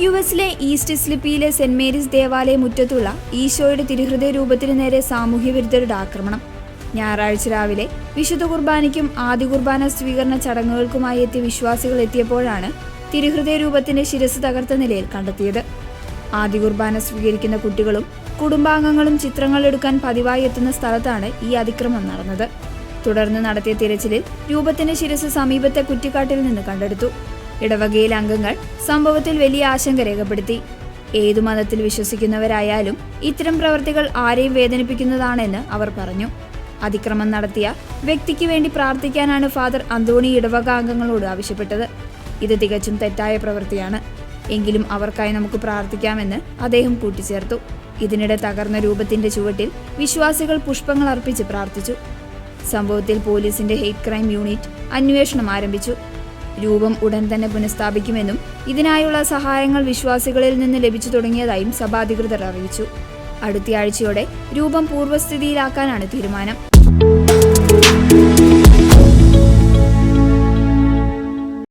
യുഎസിലെ east സ്ലിപ്പിയിലെ saint Mary's ദേവാലയ മുറ്റത്തുള്ള ഈശോയുടെ തിരുഹൃദയ രൂപത്തിനു നേരെ സാമൂഹ്യവിരുദ്ധരുടെ ആക്രമണം. ഞായറാഴ്ച രാവിലെ വിശുദ്ധ കുർബാനയ്ക്കും ആദ്യ കുർബാന സ്വീകരണ ചടങ്ങുകൾക്കുമായി എത്തിയ വിശ്വാസികൾ എത്തിയപ്പോഴാണ് തിരുഹൃദയ രൂപത്തിന്റെ ശിരസ് തകർത്ത നിലയിൽ കണ്ടെത്തിയത്. ആദ്യ കുർബാന സ്വീകരിക്കുന്ന കുട്ടികളും കുടുംബാംഗങ്ങളും ചിത്രങ്ങൾ എടുക്കാൻ പതിവായി എത്തുന്ന സ്ഥലത്താണ് ഈ അതിക്രമം നടന്നത്. തുടർന്ന് നടത്തിയ തിരച്ചിലിൽ രൂപത്തിന്റെ ശിരസ് സമീപത്തെ കുറ്റിക്കാട്ടിൽ നിന്ന് കണ്ടെടുത്തു. ഇടവകയിലെ അംഗങ്ങൾ സംഭവത്തിൽ വലിയ ആശങ്ക രേഖപ്പെടുത്തി. ഏതു മതത്തിൽ വിശ്വസിക്കുന്നവരായാലും ഇത്തരം പ്രവൃത്തികൾ ആരെയും വേദനിപ്പിക്കുന്നതാണെന്ന് അവർ പറഞ്ഞു. അതിക്രമം നടത്തിയ വ്യക്തിക്ക് വേണ്ടി പ്രാർത്ഥിക്കാനാണ് ഫാദർ അന്തോണി ഇടവക അംഗങ്ങളോട് ആവശ്യപ്പെട്ടത്. ഇത് തികച്ചും തെറ്റായ പ്രവൃത്തിയാണ്, എങ്കിലും അവർക്കായി നമുക്ക് പ്രാർത്ഥിക്കാമെന്ന് അദ്ദേഹം കൂട്ടിച്ചേർത്തു. ഇതിനിടെ തകർന്ന രൂപത്തിന്റെ ചുവട്ടിൽ വിശ്വാസികൾ പുഷ്പങ്ങൾ അർപ്പിച്ച് പ്രാർത്ഥിച്ചു. സംഭവത്തിൽ പോലീസിന്റെ ഹെയ്റ്റ് ക്രൈം യൂണിറ്റ് അന്വേഷണം ആരംഭിച്ചു. രൂപം ഉടൻ തന്നെ പുനഃസ്ഥാപിക്കുമെന്നും ഇതിനായുള്ള സഹായങ്ങൾ വിശ്വാസികളിൽ നിന്ന് ലഭിച്ചു തുടങ്ങിയതായും സഭാധികൃതർ അറിയിച്ചു. അടുത്തയാഴ്ചയോടെ രൂപം പൂർവ്വസ്ഥിതിയിലാക്കാനാണ് തീരുമാനം.